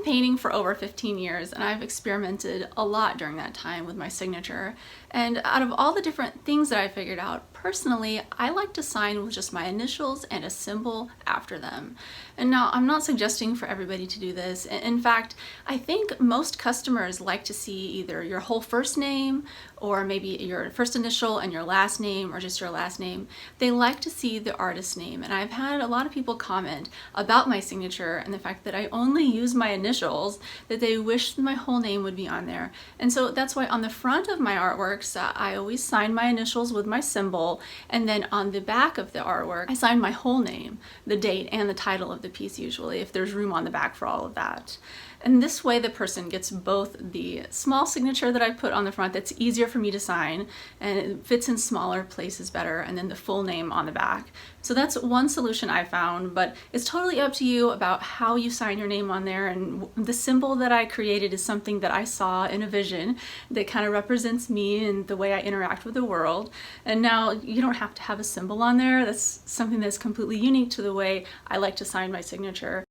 been painting for over 15 years and I've experimented a lot during that time with my signature. And out of all the different things that I figured out, personally, I like to sign with just my initials and a symbol after them. And now I'm not suggesting for everybody to do this. In fact, I think most customers like to see either your whole first name or maybe your first initial and your last name or just your last name. They like to see the artist's name. And I've had a lot of people comment about my signature and the fact that I only use my initials, that they wish my whole name would be on there. And so that's why on the front of my artworks, I always sign my initials with my symbol, and then on the back of the artwork, I sign my whole name, the date, and the title of the piece usually, if there's room on the back for all of that. And this way the person gets both the small signature that I put on the front that's easier for me to sign and it fits in smaller places better, and then the full name on the back. So that's one solution I found, but it's totally up to you about how you sign your name on there. And the symbol that I created is something that I saw in a vision that kind of represents me and the way I interact with the world. And now you don't have to have a symbol on there. That's something that's completely unique to the way I like to sign my signature.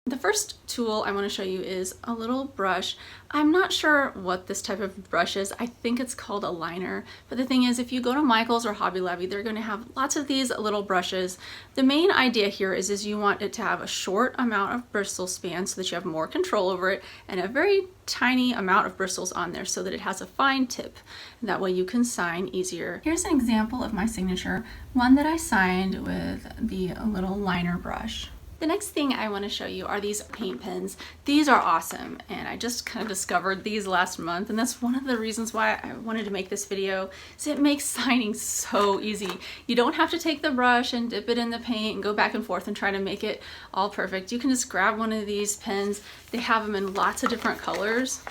The first tool I want to show you is a little brush. I'm not sure what this type of brush is. I think it's called a liner. But the thing is, if you go to Michael's or Hobby Lobby, they're going to have lots of these little brushes. The main idea here is you want it to have a short amount of bristle span so that you have more control over it, and a very tiny amount of bristles on there so that it has a fine tip. That way you can sign easier. Here's an example of my signature, one that I signed with the little liner brush. The next thing I want to show you are these paint pens. These are awesome, and I just kind of discovered these last month, and that's one of the reasons why I wanted to make this video, is it makes signing so easy. You don't have to take the brush and dip it in the paint and go back and forth and try to make it all perfect. You can just grab one of these pens. They have them in lots of different colors,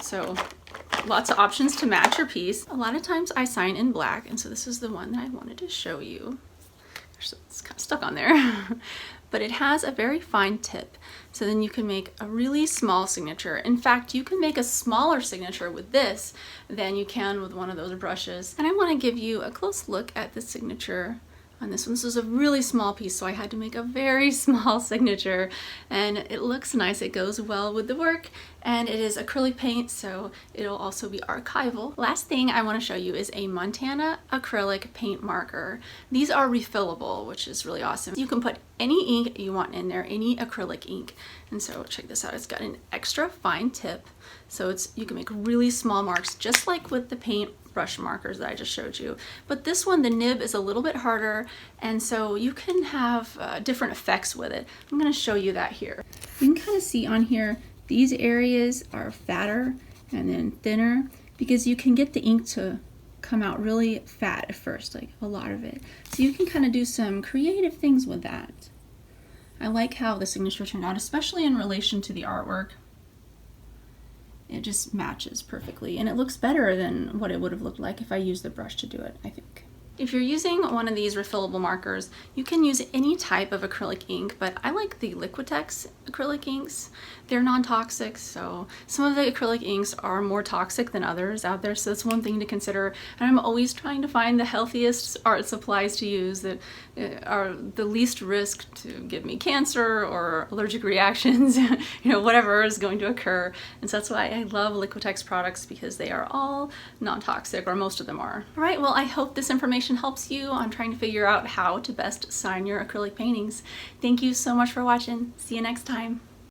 so lots of options to match your piece. A lot of times I sign in black, and so this is the one that I wanted to show you. It's kind of stuck on there. But it has a very fine tip, so then you can make a really small signature. In fact, you can make a smaller signature with this than you can with one of those brushes. And I want to give you a close look at the signature on this one. This was a really small piece, so I had to make a very small signature, and it looks nice. It goes well with the work, and it is acrylic paint, so it'll also be archival. Last thing I want to show you is a Montana acrylic paint marker. These are refillable, which is really awesome. You can put any ink you want in there, any acrylic ink. And so check this out. It's got an extra fine tip, so you can make really small marks, just like with the paint brush markers that I just showed you. But this one, the nib is a little bit harder, and so you can have different effects with it. I'm going to show you that here. You can kind of see on here, these areas are fatter and then thinner, because you can get the ink to come out really fat at first, like a lot of it. So you can kind of do some creative things with that. I like how the signature turned out, especially in relation to the artwork. It just matches perfectly, and it looks better than what it would have looked like if I used the brush to do it, I think. If you're using one of these refillable markers, you can use any type of acrylic ink, but I like the Liquitex acrylic inks. They're non-toxic, so some of the acrylic inks are more toxic than others out there, so that's one thing to consider. And I'm always trying to find the healthiest art supplies to use that are the least risk to give me cancer or allergic reactions, whatever is going to occur. And so that's why I love Liquitex products, because they are all non-toxic, or most of them are. All right, well, I hope this information helps you on trying to figure out how to best sign your acrylic paintings. Thank you so much for watching. See you next time.